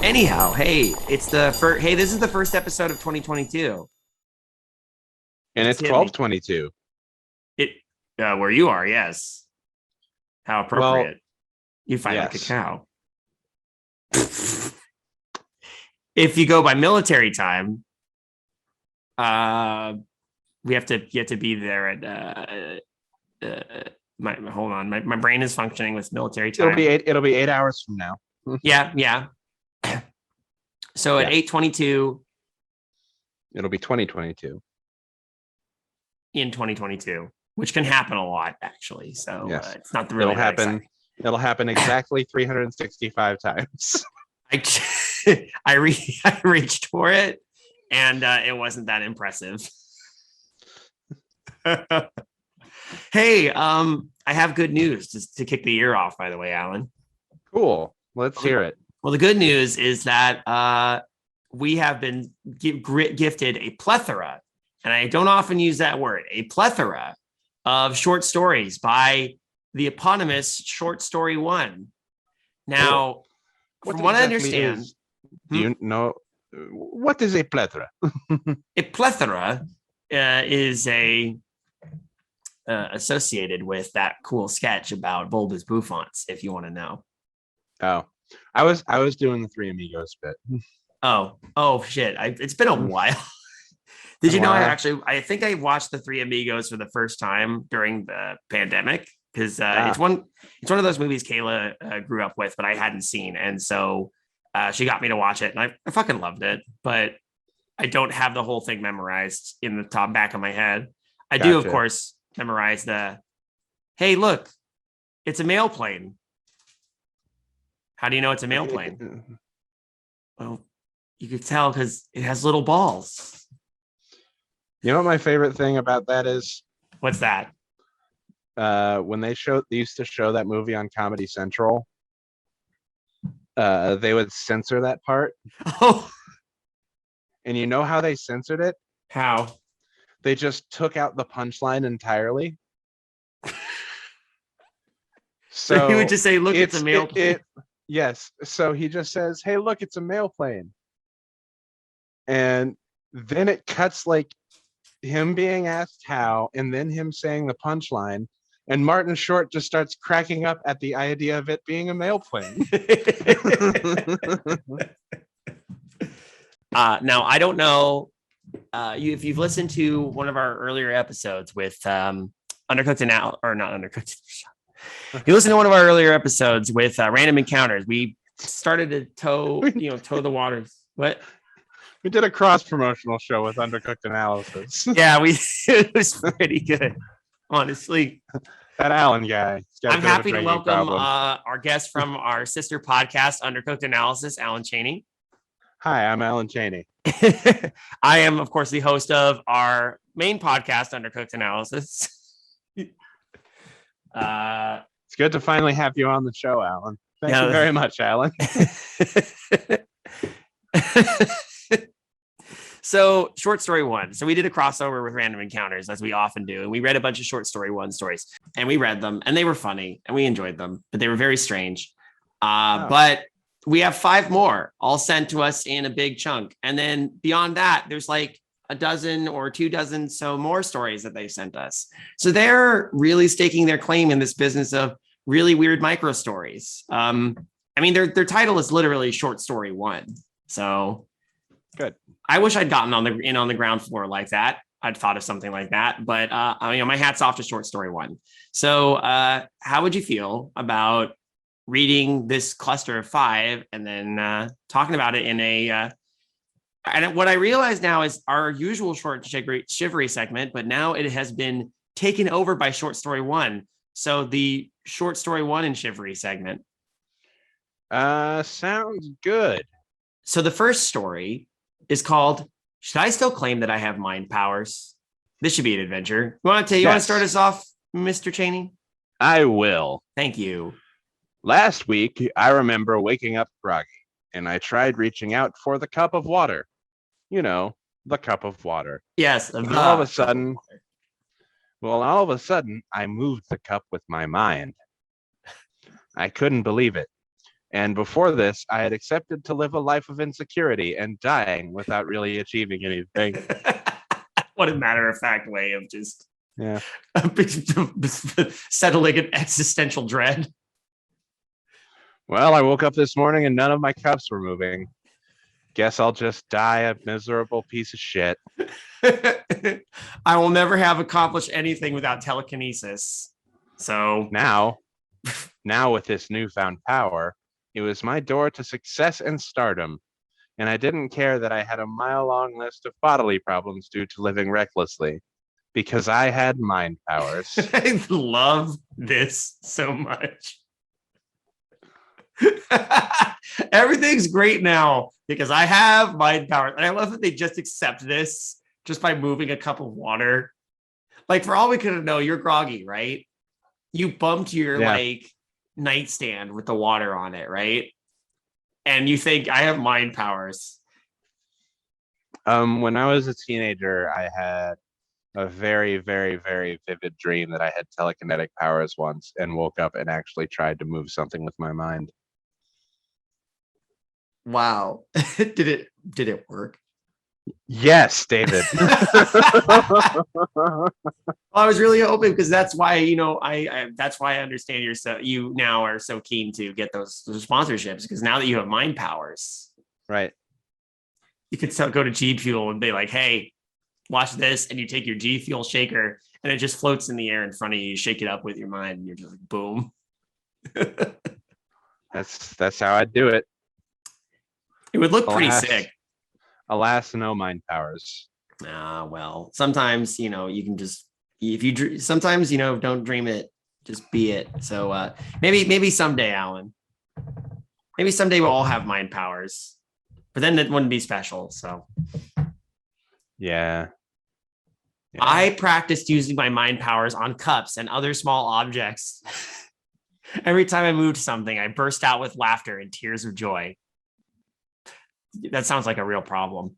Anyhow, hey, it's the first. Hey, this is the first episode of 2022. And it's Just hit me. 12:22. It where you are, yes. How Well, appropriate. You fight like a yes. cow. If you go by military time, we have to get to be there at hold on. My brain is functioning with military time. It'll be 8 hours from now. Yeah. So at Yeah. 8:22 It'll be 2022. in 2022, which can happen a lot actually. So Yes. it's not really It'll that happen. exciting. It'll happen exactly 365 times. I reached for it, and it wasn't that impressive. Hey, I have good news to kick the year off. By the way, Alan. Cool. Let's hear it. Well, the good news is that we have been gifted a plethora, and I don't often use that word, a plethora of short stories by the eponymous Short Story One. Now, from what I understand, Do you know what is a plethora? a plethora is associated with that cool sketch about bulbous bouffants, if you want to know. Oh, I was doing the Three Amigos bit. Oh shit! It's been a while. Did you know I think I watched the Three Amigos for the first time during the pandemic because it's one of those movies Kayla grew up with, but I hadn't seen, and so she got me to watch it, and I fucking loved it. But I don't have the whole thing memorized in the back of my head. I do, of course, memorize the, hey, look, it's a mail plane. How do you know it's a mail plane? Well, you could tell because it has little balls. You know what my favorite thing about that is? What's that? When they used to show that movie on Comedy Central, they would censor that part. Oh. And you know how they censored it? How? They just took out the punchline entirely. So he would just say, look, it's a mail plane. Yes. So he just says, hey, look, it's a mail plane. And then it cuts like him being asked how, and then him saying the punchline. And Martin Short just starts cracking up at the idea of it being a mail plane. Now, I don't know if you've listened to one of our earlier episodes with Undercooked and Out, or not Undercooked. You listen to one of our earlier episodes with Random Encounters. We started to tow the waters. What? We did a cross-promotional show with Undercooked Analysis. Yeah, it was pretty good, honestly. That Alan guy. I'm happy to welcome our guest from our sister podcast, Undercooked Analysis, Alan Cheney. Hi, I'm Alan Cheney. I am, of course, the host of our main podcast, Undercooked Analysis. It's good to finally have you on the show, Alan. Thank you very much, Alan. So, Short Story One. So we did a crossover with Random Encounters, as we often do. And we read a bunch of Short Story One stories. And we read them. And they were funny. And we enjoyed them. But they were very strange. But we have 5 more, all sent to us in a big chunk. And then beyond that, there's like a dozen or 2 dozen so more stories that they sent us. So they're really staking their claim in this business of really weird micro stories. I mean, their title is literally Short Story One. So good. I wish I'd gotten on the ground floor like that. I'd thought of something like that, but my hat's off to Short Story One. So how would you feel about reading this cluster of 5 and then talking about it in a and what I realize now is our usual short shivery segment, but now it has been taken over by Short Story One. So the Short Story One and Shivery segment. Sounds good. So the first story is called, Should I Still Claim That I Have Mind Powers? This should be an adventure. You want to start us off, Mr. Cheney? I will. Thank you. Last week, I remember waking up groggy, and I tried reaching out for the cup of water. You know, the cup of water. Yes. All of a sudden, I moved the cup with my mind. I couldn't believe it. And before this, I had accepted to live a life of insecurity and dying without really achieving anything. What a matter-of-fact way of just Yeah. settling an existential dread. Well, I woke up this morning and none of my cups were moving. Guess I'll just die a miserable piece of shit. I will never have accomplished anything without telekinesis. So now with this newfound power, it was my door to success and stardom. And I didn't care that I had a mile-long list of bodily problems due to living recklessly, because I had mind powers. I love this so much. Everything's great now because I have mind powers. And I love that they just accept this just by moving a cup of water. Like, for all we could know, you're groggy, right? You bumped your like nightstand with the water on it, right? And you think I have mind powers. When I was a teenager, I had a very, very, very vivid dream that I had telekinetic powers once and woke up and actually tried to move something with my mind. Wow. Did it work? Yes, David. Well, I was really hoping, because that's why, that's why I understand you now are so keen to get those sponsorships, because now that you have mind powers, right? You could go to G Fuel and be like, "Hey, watch this," and you take your G Fuel shaker and it just floats in the air in front of you. You shake it up with your mind, and you're just like, boom. That's how I do it. It would look pretty sick. Alas, no mind powers. Well, sometimes, you can just, sometimes, don't dream it, just be it. So maybe someday, Alan, maybe someday we'll all have mind powers, but then it wouldn't be special. So yeah. I practiced using my mind powers on cups and other small objects. Every time I moved something, I burst out with laughter and tears of joy. That sounds like a real problem.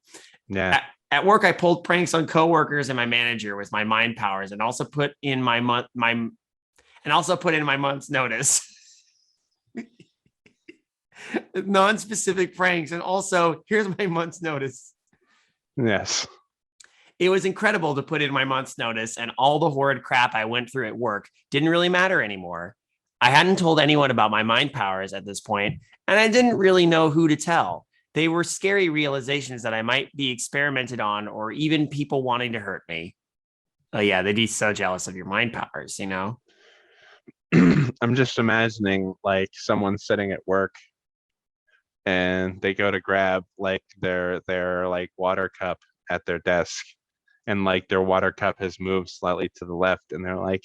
Yeah. At work, I pulled pranks on coworkers and my manager with my mind powers, and also put in my month's notice. Non-specific pranks, and also here's my month's notice. Yes. It was incredible to put in my month's notice, and all the horrid crap I went through at work didn't really matter anymore. I hadn't told anyone about my mind powers at this point, and I didn't really know who to tell. They were scary realizations that I might be experimented on, or even people wanting to hurt me. Oh yeah, they'd be so jealous of your mind powers, I'm just imagining like someone sitting at work and they go to grab like their like water cup at their desk, and like their water cup has moved slightly to the left, and they're like,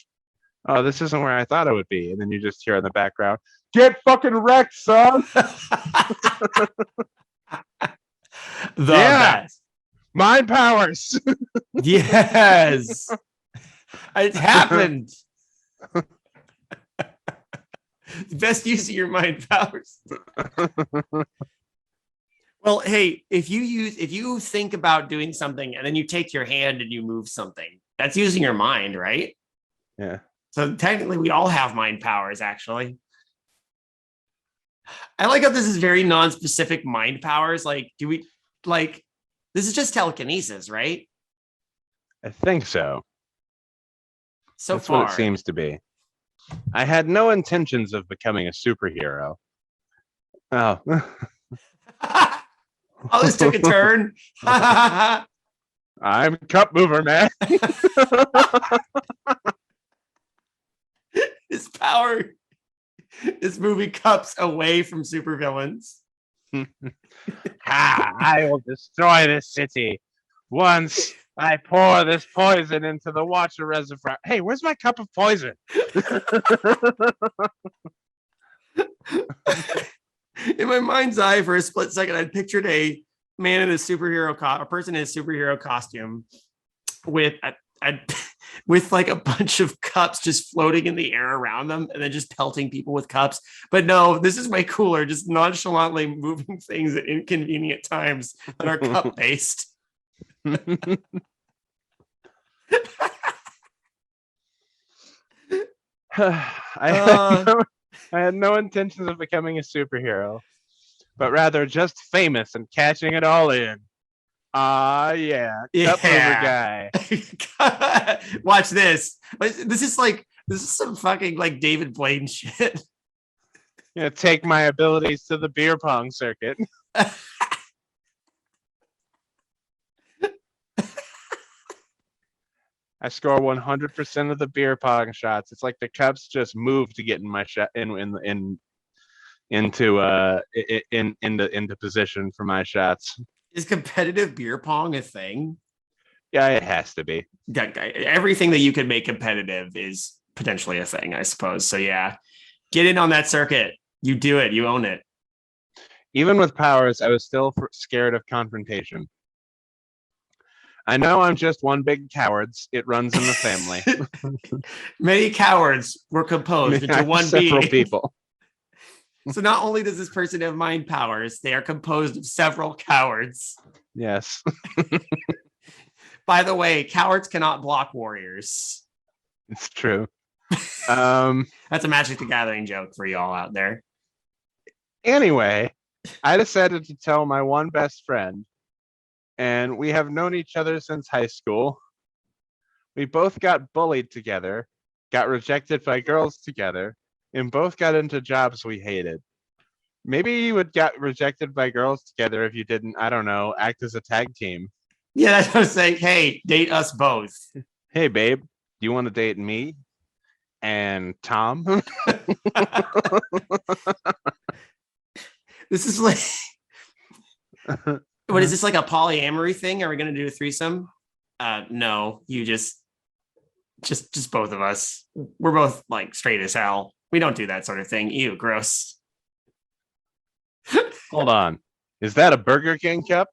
"Oh, this isn't where I thought it would be." And then you just hear in the background, "Get fucking wrecked, son." The best. Mind powers. Yes. It happened. The best use of your mind powers. Well, hey, if you think about doing something and then you take your hand and you move something, that's using your mind, right? Yeah. So technically we all have mind powers, actually. I like how this is very non-specific mind powers. Like, this is just telekinesis, right? I think so. So That's far, what it seems to be. I had no intentions of becoming a superhero. Oh. Oh, this took a turn. I'm cup mover, man. His power is moving cups away from supervillains. I will destroy this city once I pour this poison into the water reservoir. Hey, where's my cup of poison? In my mind's eye, for a split second, I pictured a man in a a person in a superhero costume with with like a bunch of cups just floating in the air around them, and then just pelting people with cups. But no, this is way cooler, just nonchalantly moving things at inconvenient times that are cup based. I had no intentions of becoming a superhero, but rather just famous and catching it all in. Ah, yeah, cup mover Yeah. guy. Watch this. This is some fucking like David Blaine shit. Take my abilities to the beer pong circuit. I score 100% of the beer pong shots. It's like the cups just move to get in my shot into position for my shots. Is competitive beer pong a thing? Yeah, it has to be. Everything that you can make competitive is potentially a thing, I suppose. So yeah, get in on that circuit. You do it. You own it. Even with powers, I was still scared of confrontation. I know I'm just one big coward. It runs in the family. Many cowards were composed into one several being. People. So not only does this person have mind powers, they are composed of several cowards. Yes. By the way, cowards cannot block warriors. It's true. That's a Magic the Gathering joke for y'all out there. Anyway, I decided to tell my one best friend, and we have known each other since high school. We both got bullied together, got rejected by girls together, and both got into jobs we hated. Maybe you would get rejected by girls together if you didn't, I don't know, act as a tag team. Yeah, that's what I was saying. Hey, date us both. Hey, babe, do you want to date me and Tom? This is like, what is this, like a polyamory thing? Are we going to do a threesome? No, you just both of us. We're both like straight as hell. We don't do that sort of thing. Ew, gross. Hold on. Is that a Burger King cup?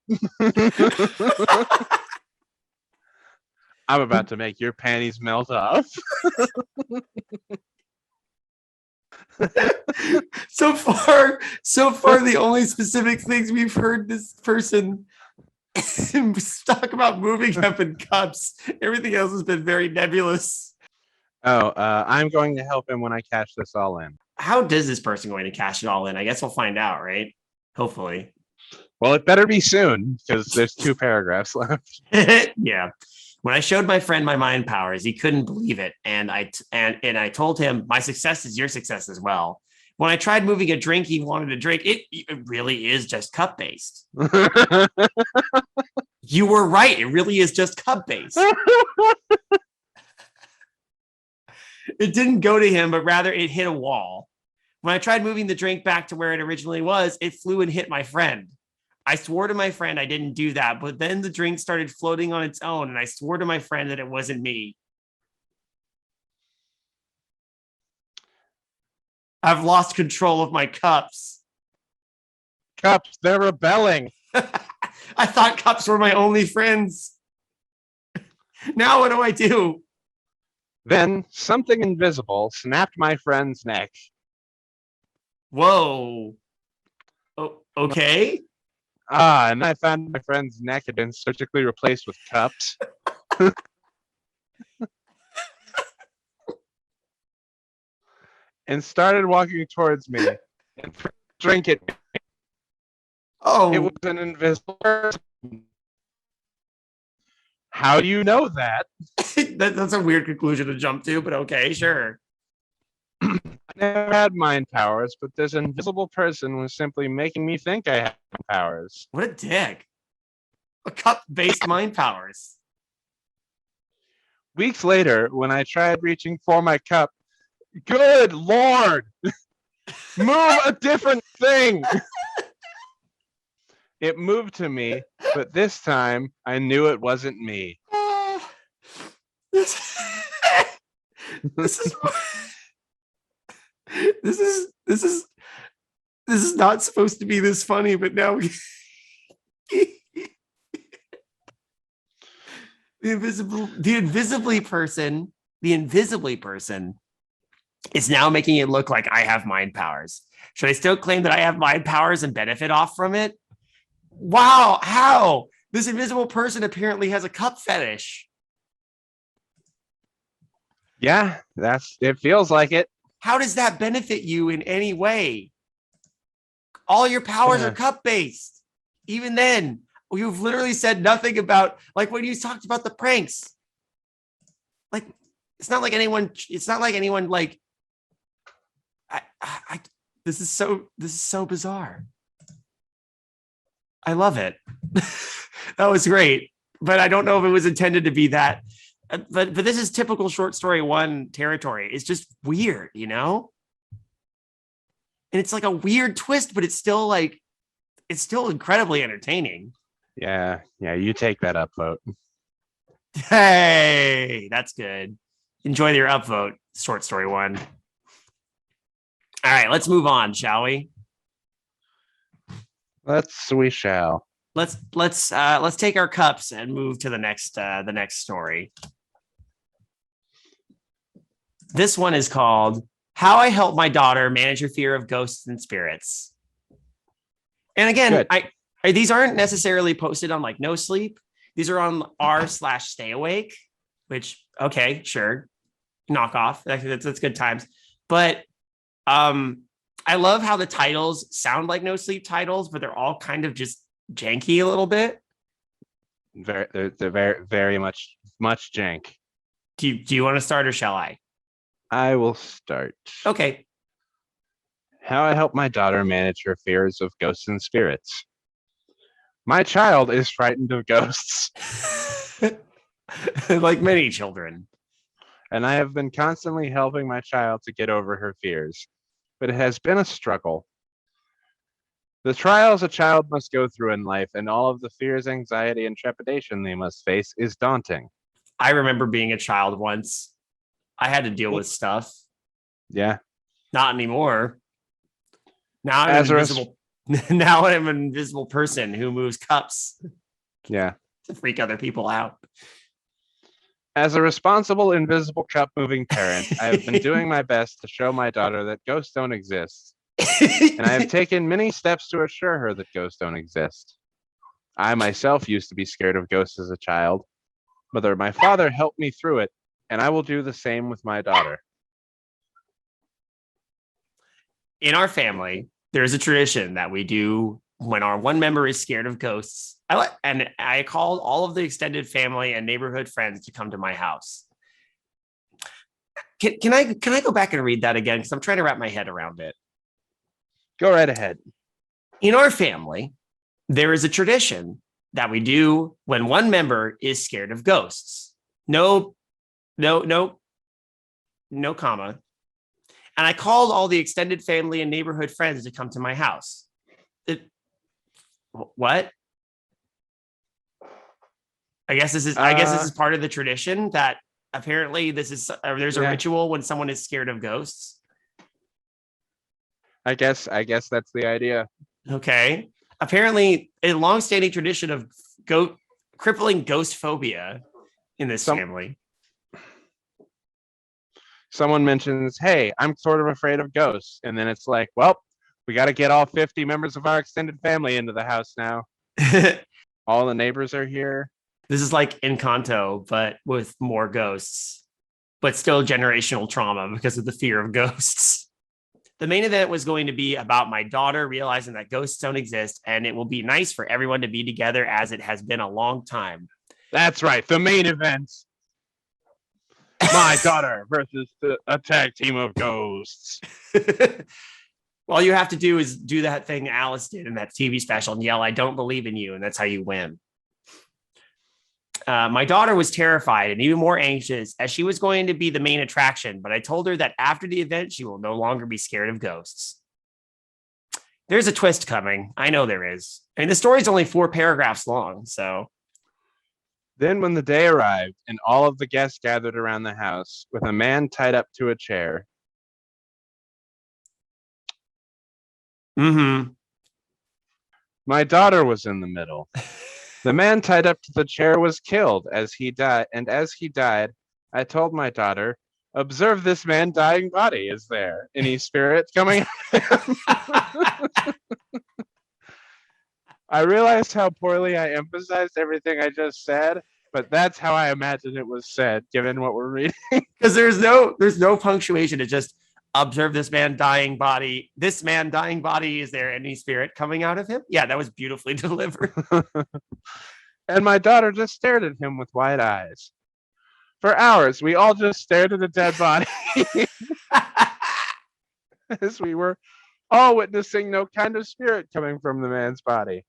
I'm about to make your panties melt off. So far, the only specific things we've heard this person talk about moving up in cups. Everything else has been very nebulous. I'm going to help him when I cash this all in. How does this person going to cash it all in? I guess we'll find out, right? Hopefully. Well, it better be soon because there's 2 paragraphs left. Yeah. When I showed my friend my mind powers, he couldn't believe it, and I told him my success is your success as well. When I tried moving a drink he wanted to drink, it really is just cup based. You were right. It really is just cup based. It didn't go to him, but rather it hit a wall. When I tried moving the drink back to where it originally was, it flew and hit my friend. I swore to my friend I didn't do that, but then the drink started floating on its own, and I swore to my friend that it wasn't me. I've lost control of my cups. Cups, they're rebelling. I thought cups were my only friends. Now what do I do? Then something invisible snapped my friend's neck. Whoa. Oh, okay. And I found my friend's neck had been surgically replaced with cups. And started walking towards me and drink it. Oh, it was an invisible person. How do you know that? That's a weird conclusion to jump to, but okay, sure. I never had mind powers, but this invisible person was simply making me think I had powers. What a dick. A cup-based mind powers. Weeks later, when I tried reaching for my cup, good Lord, move a different thing. It moved to me, but this time I knew it wasn't me. This is not supposed to be this funny, but now the invisibly person is now making it look like I have mind powers. Should I still claim that I have mind powers and benefit off from it? Wow, how? This invisible person apparently has a cup fetish. Yeah, it feels like it. how does that benefit you in any way? All your powers are cup based. Even then, you've literally said nothing about, like, when you talked about the pranks. Like, it's not like anyone like, this is so bizarre. I love it. That was great, but I don't know if it was intended to be that. But this is typical short story one territory. It's just weird, you know? And it's like a weird twist, but it's still incredibly entertaining. Yeah, you take that upvote. Hey, that's good. Enjoy your upvote, short story one. All right, let's move on, shall we? We shall. Let's take our cups and move to the next story. This one is called How I Help My Daughter Manage Her Fear of Ghosts and Spirits. And again, these aren't necessarily posted on like No Sleep. These are on r/Stay Awake, which, okay, sure, knock off. That's good times. But I love how the titles sound like No Sleep titles, but they're all kind of just janky a little bit. They're very much jank. Do you want to start or shall I? I will start. Okay. How I help my daughter manage her fears of ghosts and spirits. My child is frightened of ghosts. Like many children. And I have been constantly helping my child to get over her fears, but it has been a struggle. The trials a child must go through in life and all of the fears, anxiety, and trepidation they must face is daunting. I remember being a child once. I had to deal with stuff. Yeah. Not anymore. Now I'm invisible. Now I'm an invisible person who moves cups. Yeah. To freak other people out. As a responsible, invisible cup moving parent, I have been doing my best to show my daughter that ghosts don't exist. And I have taken many steps to assure her that ghosts don't exist. I myself used to be scared of ghosts as a child, but my father helped me through it, and I will do the same with my daughter. In our family, there's a tradition that we do when our one member is scared of ghosts. I called all of the extended family and neighborhood friends to come to my house. Can I go back and read that again? Because I'm trying to wrap my head around it. Go right ahead. In our family, there is a tradition that we do when one member is scared of ghosts. No comma. And I called all the extended family and neighborhood friends to come to my house. What? I guess this is part of the tradition that apparently there's a ritual when someone is scared of ghosts. I guess that's the idea. Okay. Apparently a long-standing tradition of crippling ghost phobia in this family. Someone mentions, hey, I'm sort of afraid of ghosts. And then it's like, well, we got to get all 50 members of our extended family into the house now. All the neighbors are here. This is like Encanto, but with more ghosts, but still generational trauma because of the fear of ghosts. The main event was going to be about my daughter realizing that ghosts don't exist, and it will be nice for everyone to be together as it has been a long time. That's right. The main event. My daughter versus a tag team of ghosts. All you have to do is do that thing Alice did in that TV special and yell, "I don't believe in you," and that's how you win. My daughter was terrified and even more anxious as she was going to be the main attraction, but I told her that after the event, she will no longer be scared of ghosts. There's a twist coming. I know there is. I mean, the story's only 4 paragraphs long, so. Then when the day arrived and all of the guests gathered around the house with a man tied up to a chair. Mm-hmm. My daughter was in the middle. The man tied up to the chair was killed as he died, and as he died, I told my daughter, observe this man dying body. Is there any spirit coming? I realized how poorly I emphasized everything I just said, but that's how I imagine it was said, given what we're reading. Because there's no punctuation. It's just, Observe this man dying body. This man dying body. Is there any spirit coming out of him? Yeah, that was beautifully delivered. And my daughter just stared at him with wide eyes. For hours, we all just stared at a dead body as we were all witnessing no kind of spirit coming from the man's body.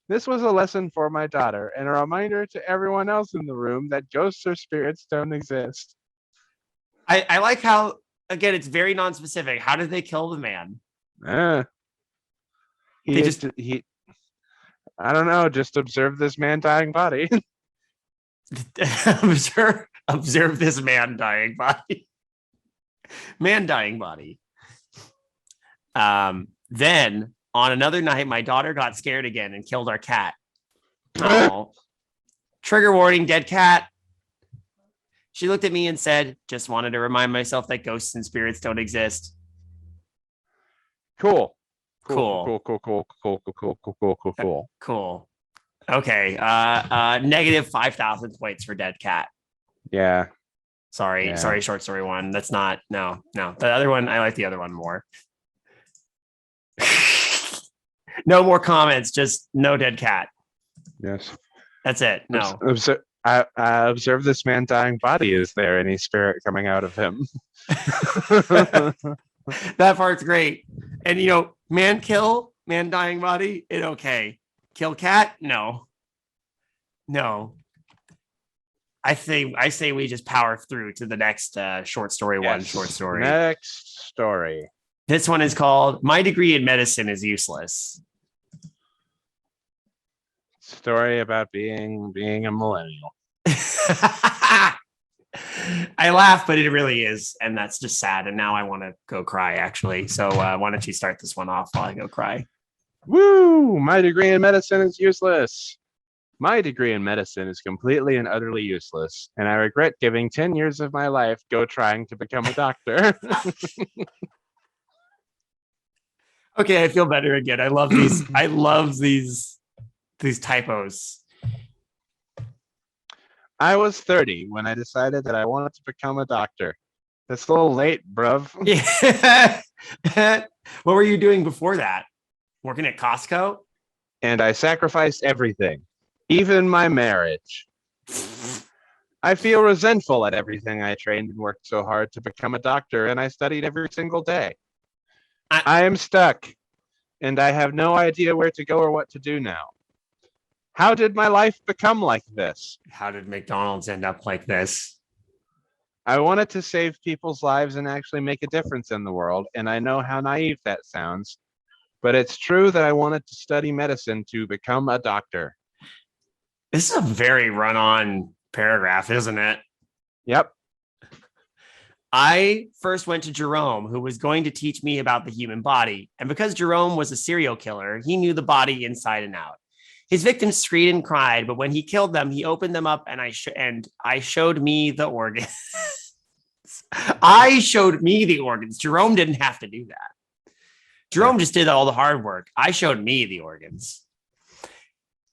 This was a lesson for my daughter and a reminder to everyone else in the room that ghosts or spirits don't exist. I like how, again, it's very non-specific. How did they kill the man? I don't know, just observe this man dying body. observe this man dying body. Man dying body. Then on another night, my daughter got scared again and killed our cat. Oh. Trigger warning, dead cat. She looked at me and said, just wanted to remind myself that ghosts and spirits don't exist. Cool. Cool. Okay. Negative 5,000 points for dead cat. Yeah. Sorry, short story one. That's not, no. The other one, I like the other one more. No more comments, just no dead cat. Yes. That's it. No. I observe this man dying body. Is there any spirit coming out of him? That part's great. And man dying body, it okay. Kill cat? No. I say we just power through to the next short story. Yes. One short story. Next story. This one is called My Degree in Medicine is Useless. Story about being a millennial. I laugh, but it really is, and that's just sad. And now I want to go cry, actually. So why don't you start this one off while I go cry? Woo! My degree in medicine is useless. My degree in medicine is completely and utterly useless, and I regret giving 10 years of my life trying to become a doctor. Okay, I feel better again. I love these. I love these typos. I was 30 when I decided that I wanted to become a doctor. That's a little late, bruv. Yeah. What were you doing before that? Working at Costco? And I sacrificed everything, even my marriage. I feel resentful at everything I trained and worked so hard to become a doctor, and I studied every single day. I am stuck, and I have no idea where to go or what to do now. How did my life become like this? How did McDonald's end up like this? I wanted to save people's lives and actually make a difference in the world, and I know how naive that sounds, but it's true that I wanted to study medicine to become a doctor. This is a very run-on paragraph, isn't it? Yep. I first went to Jerome, who was going to teach me about the human body, and because Jerome was a serial killer, he knew the body inside and out. His victims screamed and cried, but when he killed them, he opened them up and I showed me the organs. I showed me the organs. Jerome didn't have to do that. Jerome just did all the hard work. I showed me the organs.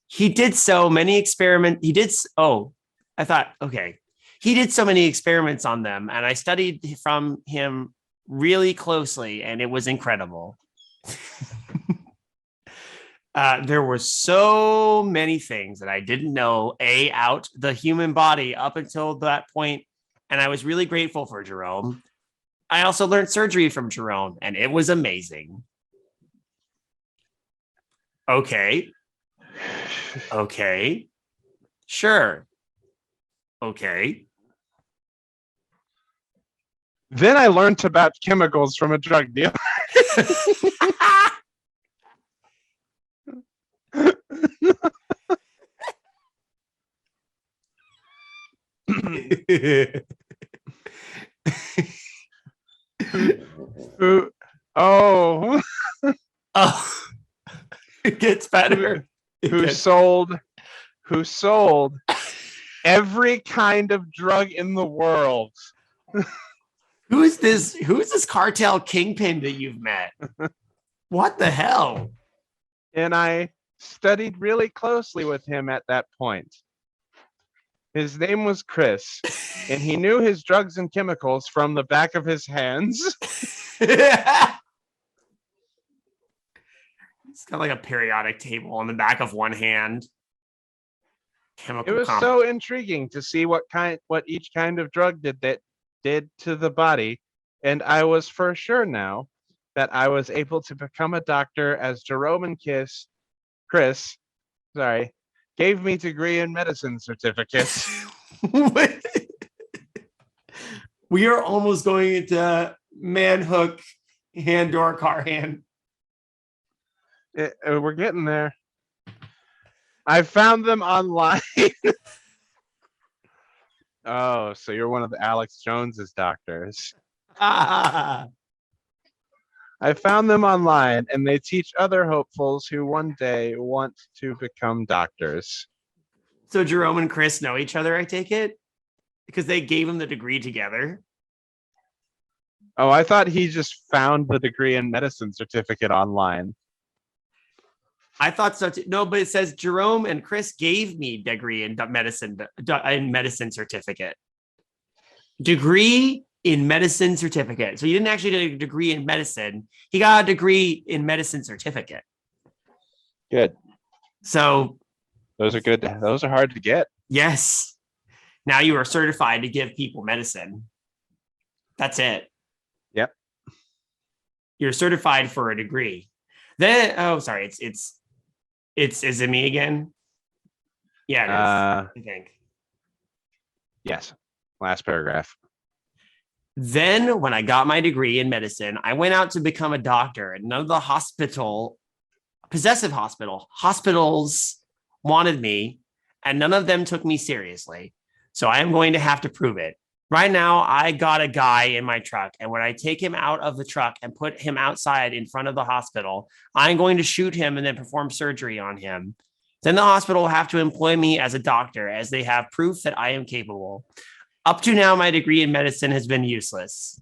He did so many experiments. He did so many experiments on them, and I studied from him really closely, and it was incredible. There were so many things that I didn't know out the human body up until that point, and I was really grateful for Jerome. I also learned surgery from Jerome, and it was amazing. Okay. Sure. Okay. Then I learned about chemicals from a drug dealer. Oh, it gets better. Who sold every kind of drug in the world. Who is this cartel kingpin that you've met? What the hell? And I studied really closely with him at that point. His name was Chris, and he knew his drugs and chemicals from the back of his hands. It's got like a periodic table on the back of one hand. It was so intriguing to see what each kind of drug did to the body, and I was for sure now that I was able to become a doctor as Jerome and Chris, gave me degree in medicine certificates. We are almost going into man hook, hand door, car hand. We're getting there. I found them online. Oh, so you're one of the Alex Jones's doctors. I found them online, and they teach other hopefuls who one day want to become doctors. So Jerome and Chris know each other, I take it? Because they gave him the degree together. Oh, I thought he just found the degree in medicine certificate online. I thought so too. No, but it says Jerome and Chris gave me degree in medicine certificate. Degree in medicine certificate. So he didn't actually get a degree in medicine. He got a degree in medicine certificate. Good. So those are good. Those are hard to get. Yes. Now you are certified to give people medicine. That's it. Yep. You're certified for a degree. Then, is it me again? Yeah, it is, I think. Yes. Last paragraph. Then when I got my degree in medicine, I went out to become a doctor, and none of the hospitals wanted me, and none of them took me seriously. So I am going to have to prove it. Right now, I got a guy in my truck, and when I take him out of the truck and put him outside in front of the hospital, I'm going to shoot him and then perform surgery on him. Then the hospital will have to employ me as a doctor, as they have proof that I am capable. Up to now, my degree in medicine has been useless.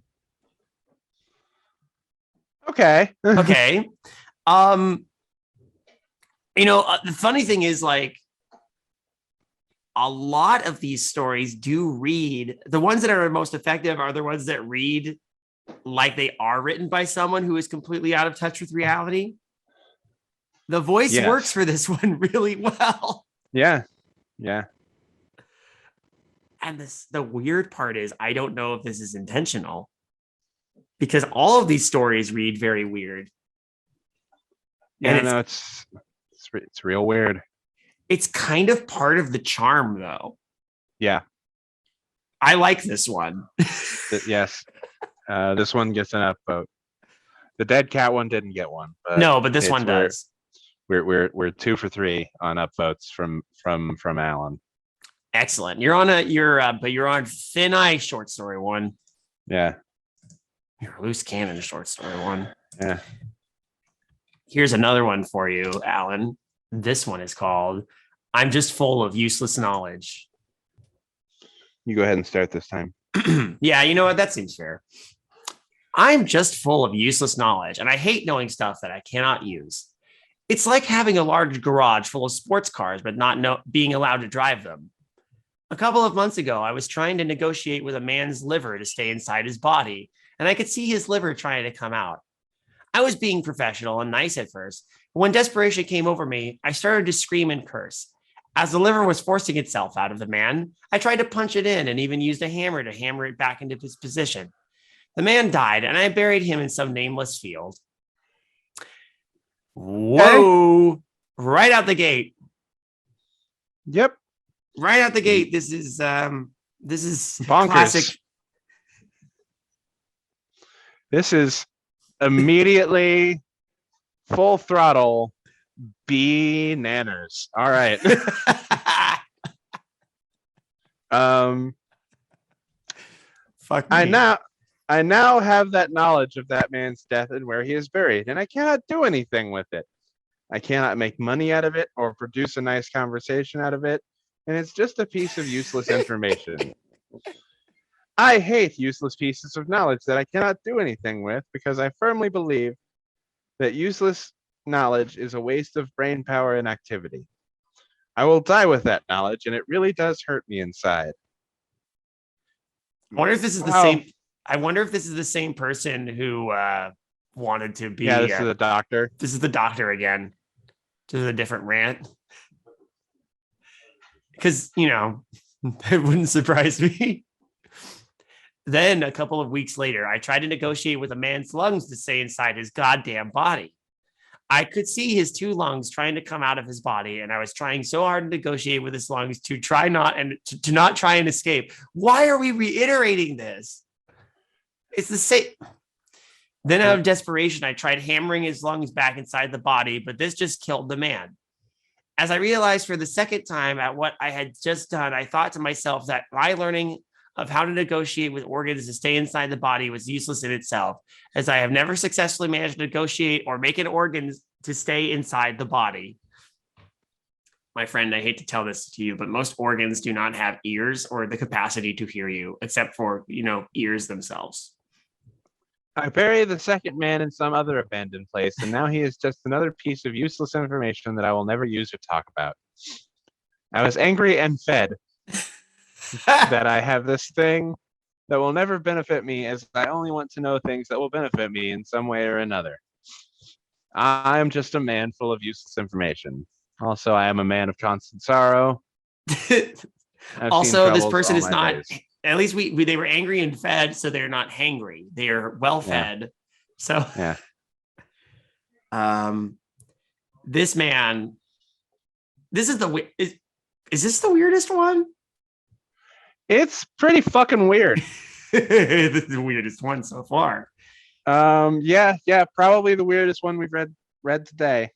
Okay. Okay. The funny thing is, like, a lot of these stories do read, the ones that are most effective are the ones that read like they are written by someone who is completely out of touch with reality. The voice works for this one really well. Yeah. Yeah. And the weird part is, I don't know if this is intentional, because all of these stories read very weird. Yeah, and it's real weird. It's kind of part of the charm, though. Yeah. I like this one. Yes. This one gets an upvote. The dead cat one didn't get one. But this one does. We're 2 for 3 on upvotes from Alan. Excellent. You're on thin ice, short story one. Yeah. You're loose cannon, short story one. Yeah. Here's another one for you, Alan. This one is called "I'm Just Full of Useless Knowledge." You go ahead and start this time. Yeah, you know what? That seems fair. I'm just full of useless knowledge, and I hate knowing stuff that I cannot use. It's like having a large garage full of sports cars, but not being allowed to drive them. A couple of months ago, I was trying to negotiate with a man's liver to stay inside his body, and I could see his liver trying to come out. I was being professional and nice at first, but when desperation came over me, I started to scream and curse. As the liver was forcing itself out of the man, I tried to punch it in and even used a hammer to hammer it back into its position. The man died, and I buried him in some nameless field. Whoa! Okay. Right out the gate. Yep. Right out the gate. This is bonkers. Classic. This is immediately full throttle bananas. All right. Fuck me. I now have that knowledge of that man's death and where he is buried, and I cannot do anything with it. I cannot make money out of it or produce a nice conversation out of it, and it's just a piece of useless information. I hate useless pieces of knowledge that I cannot do anything with, because I firmly believe that useless knowledge is a waste of brain power and activity. I will die with that knowledge, and it really does hurt me inside. I wonder if this is the same. I wonder if this is the same person who wanted to be. Yeah, this is a doctor. This is the doctor again. Just a different rant. Because, you know, it wouldn't surprise me. Then a couple of weeks later, I tried to negotiate with a man's lungs to stay inside his goddamn body. I could see his two lungs trying to come out of his body, and I was trying so hard to negotiate with his lungs to try not and to not try and escape. Why are we reiterating this? It's the same. Then out of desperation, I tried hammering his lungs back inside the body, but this just killed the man. As I realized for the second time at what I had just done, I thought to myself that my learning of how to negotiate with organs to stay inside the body was useless in itself, as I have never successfully managed to negotiate or make an organ to stay inside the body. My friend, I hate to tell this to you, but most organs do not have ears or the capacity to hear you, except for, you know, ears themselves. I buried the second man in some other abandoned place, and now he is just another piece of useless information that I will never use or talk about. I was angry and fed that I have this thing that will never benefit me, as I only want to know things that will benefit me in some way or another. I am just a man full of useless information. Also, I am a man of constant sorrow. Also, this person is not, at least they were angry and fed, so they're not hangry. They are well fed. Yeah. So yeah. This man, this is is this the weirdest one? It's pretty fucking weird. This is the weirdest one so far. Yeah, probably the weirdest one we've read today.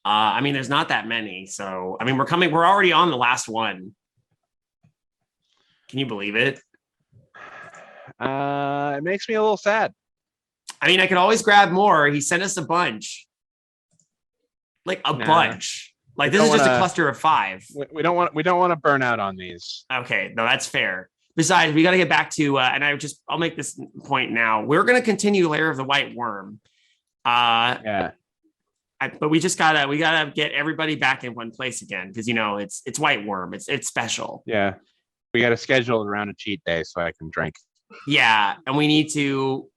I mean, there's not that many, so I mean, we're already on the last one. Can you believe it? It makes me a little sad. I mean, I could always grab more. He sent us a bunch. Like a bunch. Like this is just a cluster of 5. We don't want to burn out on these. Okay, no, that's fair. Besides, we got to get back to and I'll make this point now. We're going to continue Lair of the White Worm. Yeah. But we gotta get everybody back in one place again, because, you know, it's White Worm. It's special. Yeah. We got to schedule it around a cheat day so I can drink. Yeah, and we need to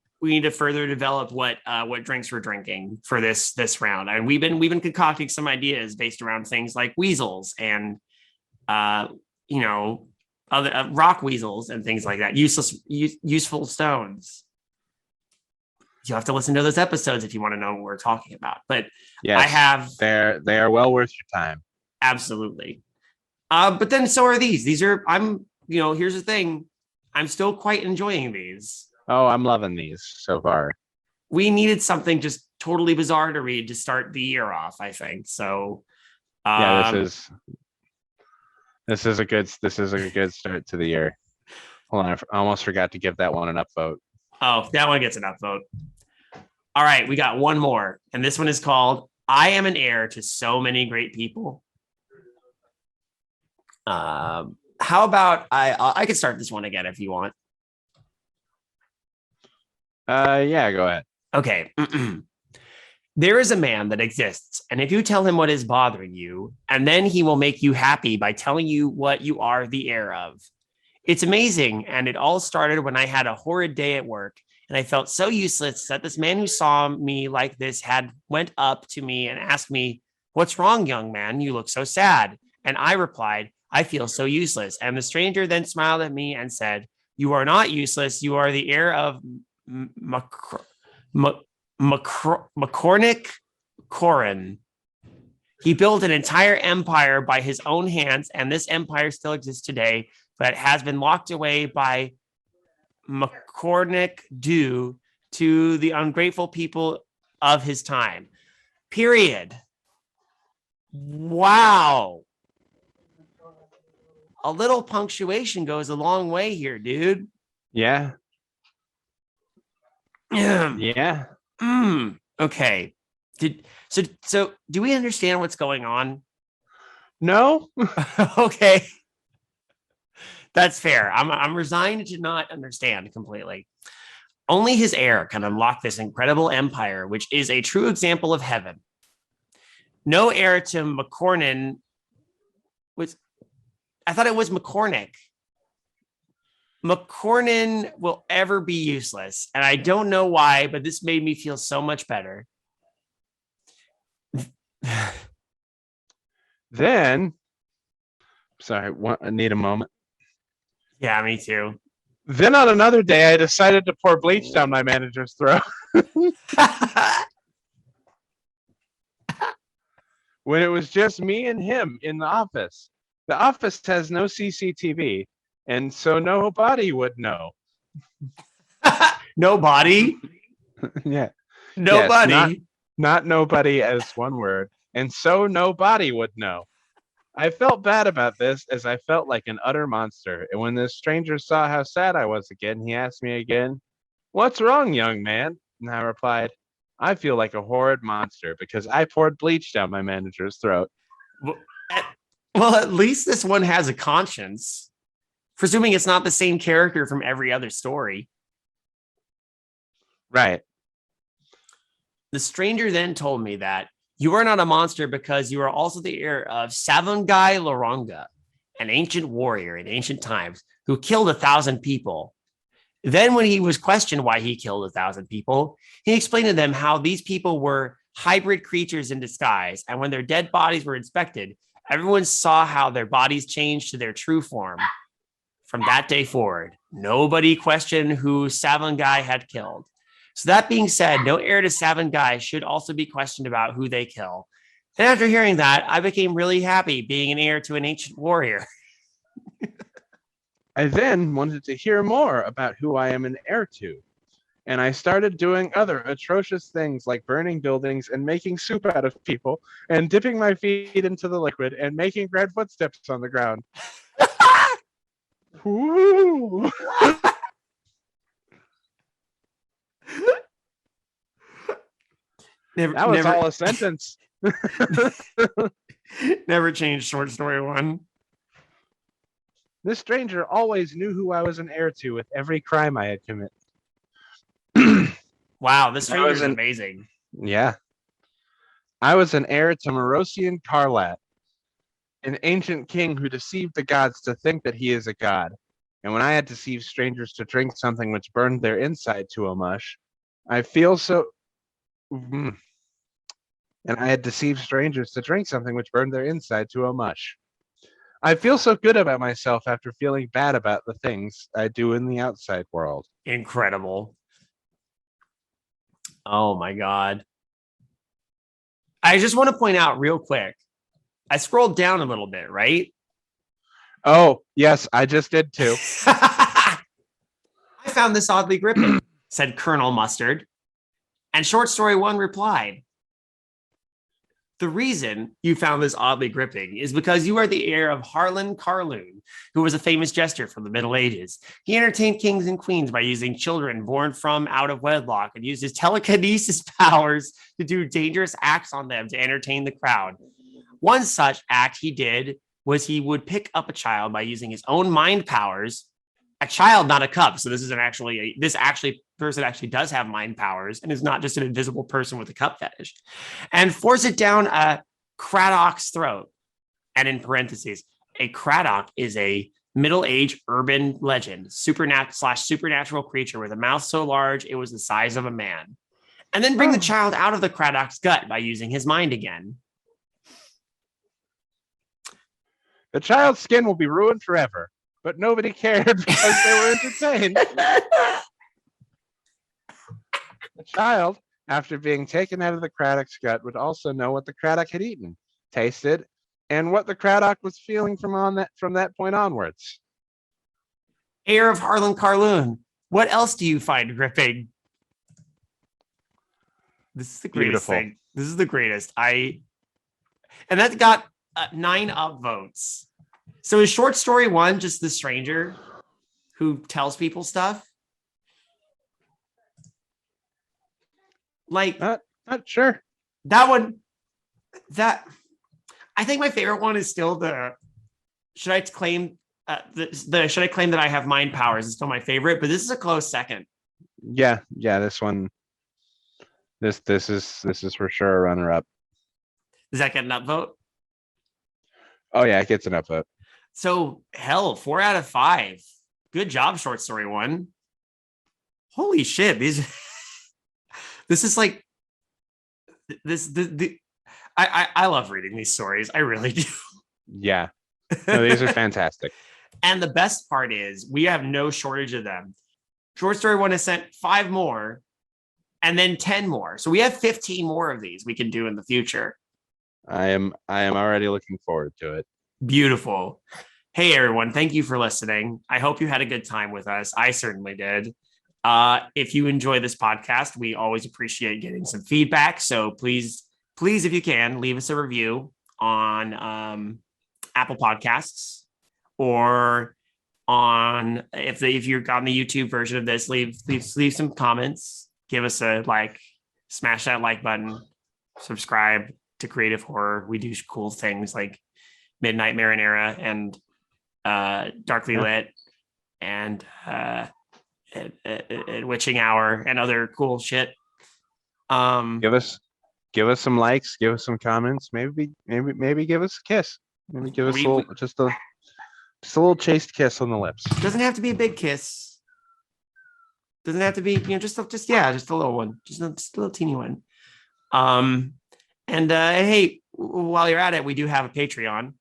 further develop what drinks we're drinking for this round. And we've been concocting some ideas based around things like weasels and you know, other rock weasels and things like that. Useful stones. You have to listen to those episodes if you want to know what we're talking about. But yes, they are well worth your time. Absolutely. But then so are these. Here's the thing. I'm still quite enjoying these. Oh, I'm loving these so far. We needed something just totally bizarre to read to start the year off, I think. So this is a good start to the year. Hold on, I almost forgot to give that one an upvote. Oh, that one gets an upvote. All right, we got one more, and this one is called "I Am an Heir to So Many Great People." How about I could start this one again if you want. Yeah, go ahead. Okay. There is a man that exists, and if you tell him what is bothering you, and then he will make you happy by telling you what you are the heir of. It's amazing, and it all started when I had a horrid day at work, and I felt so useless that this man who saw me like this went up to me and asked me, "What's wrong, young man? You look so sad." And I replied, "I feel so useless." And the stranger then smiled at me and said, "You are not useless. You are the heir of McCormick Corin. He built an entire empire by his own hands, and this empire still exists today, but has been locked away by McCormick due to the ungrateful people of his time." Period. Wow. A little punctuation goes a long way here, dude. Yeah. Yeah. Okay. So do we understand what's going on? No. Okay. That's fair. I'm resigned to not understand completely. Only his heir can unlock this incredible empire, which is a true example of heaven. No heir to McCormick was I thought it was McCormick. McCornan will ever be useless. And I don't know why, but this made me feel so much better. Then, sorry, I need a moment. Yeah, me too. Then on another day, I decided to pour bleach down my manager's throat. When it was just me and him in the office. The office has no CCTV, and so nobody would know. Nobody? Yeah. Nobody. Yes, not nobody as one word, and so nobody would know. I felt bad about this as I felt like an utter monster, and when this stranger saw how sad I was again, he asked me again, "What's wrong, young man?" And I replied, "I feel like a horrid monster because I poured bleach down my manager's throat." Well, at least this one has a conscience. Presuming it's not the same character from every other story. Right. The stranger then told me that you are not a monster because you are also the heir of Savungai Loronga, an ancient warrior in ancient times who killed 1,000 people. Then when he was questioned why he killed 1,000 people, he explained to them how these people were hybrid creatures in disguise. And when their dead bodies were inspected, everyone saw how their bodies changed to their true form. From that day forward, nobody questioned who Savungai had killed. So that being said, no heir to Savungai should also be questioned about who they kill. And after hearing that, I became really happy being an heir to an ancient warrior. I then wanted to hear more about who I am an heir to, and I started doing other atrocious things like burning buildings and making soup out of people and dipping my feet into the liquid and making red footsteps on the ground. Ooh. That was all a sentence. Never changed short story one. This stranger always knew who I was an heir to with every crime I had committed. Wow, this stranger is amazing. Yeah. I was an heir to Morosian Karlat, an ancient king who deceived the gods to think that he is a god. And when I had deceived strangers to drink something which burned their inside to a mush, I feel so... And I had deceived strangers to drink something which burned their inside to a mush. I feel so good about myself after feeling bad about the things I do in the outside world. Incredible. Oh my God. I just want to point out real quick. I scrolled down a little bit, right? Oh, yes, I just did too. I found this oddly gripping, said Colonel Mustard. And short story one replied, the reason you found this oddly gripping is because you are the heir of Harlan Carloon, who was a famous jester from the Middle Ages. He entertained kings and queens by using children born from out of wedlock and used his telekinesis powers to do dangerous acts on them to entertain the crowd. One such act he did was he would pick up a child by using his own mind powers. A child, not a cup. So this isn't actually person actually does have mind powers and is not just an invisible person with a cup fetish, and force it down a Craddock's throat. And in parentheses, a Craddock is a middle-aged urban legend, supernatural creature with a mouth so large it was the size of a man. And then bring the child out of the Craddock's gut by using his mind again. The child's skin will be ruined forever, but nobody cared because they were entertained. The child, after being taken out of the Craddock's gut, would also know what the Craddock had eaten, tasted, and what the Craddock was feeling from that point onwards. Heir of Harlan Carloon, what else do you find gripping? This is the greatest thing. This is the greatest. And that got 9 upvotes. So is short story one just the stranger who tells people stuff? Like, not sure. That one, I think my favorite one is still the, should I claim should I claim that I have mind powers is still my favorite, but this is a close second. Yeah, this one, this is for sure a runner up. Does that get an upvote? Oh yeah, it gets an upvote. So hell, 4 out of 5. Good job, short story one. Holy shit, this is like I love reading these stories. I really do. Yeah. No, these are fantastic. And the best part is we have no shortage of them. Short story one has sent 5 more and then 10 more. So we have 15 more of these we can do in the future. I am already looking forward to it. Beautiful. Hey everyone, thank you for listening. I hope you had a good time with us. I certainly did. If you enjoy this podcast, we always appreciate getting some feedback. So please, if you can, leave us a review on Apple Podcasts, or on if you're on the YouTube version of this, leave some comments, give us a like, smash that like button, subscribe to Creative Horror. We do cool things like Midnight Marinara and Darkly Lit and Witching Hour and other cool shit. Give us some likes, give us some comments, maybe give us a kiss. Maybe give us just a little chaste kiss on the lips. Doesn't have to be a big kiss. Doesn't have to be, just a little one, just a little teeny one. And hey, while you're at it, we do have a Patreon.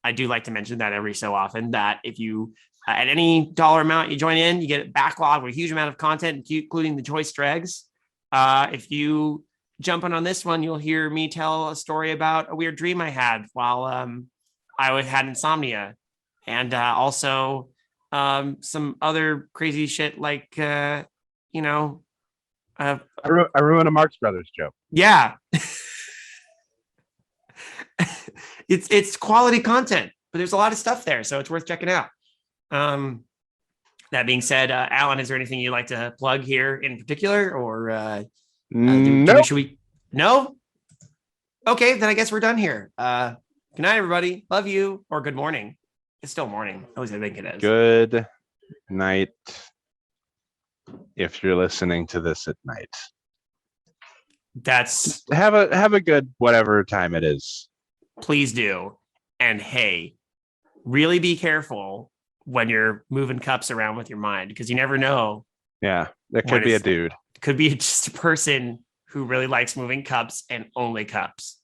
I do like to mention that every so often, that if you at any dollar amount you join in, you get a backlog with a huge amount of content, including the choice dregs. If you jump on this one, you'll hear me tell a story about a weird dream I had while I had insomnia, and also some other crazy shit like I ruined a Marx Brothers joke. Yeah. It's quality content, but there's a lot of stuff there, so it's worth checking out. That being said, Alan, is there anything you'd like to plug here in particular, or nope. should we? No. Okay, then I guess we're done here. Good night, everybody. Love you, or good morning. It's still morning. At least I think it is. Good night. If you're listening to this at night, that's have a good whatever time it is. Please do. And hey, really be careful when you're moving cups around with your mind, because you never know. Yeah, that could be a dude. Could be just a person who really likes moving cups and only cups.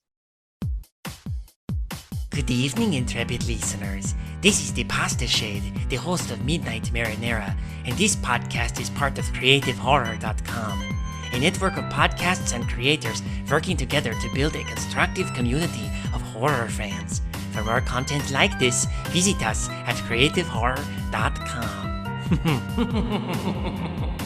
Good evening, intrepid listeners. This is the Pasta Shade, the host of Midnight Marinara, and this podcast is part of CreativeHorror.com, a network of podcasts and creators working together to build a constructive community of horror fans. For more content like this, visit us at CreativeHorror.com.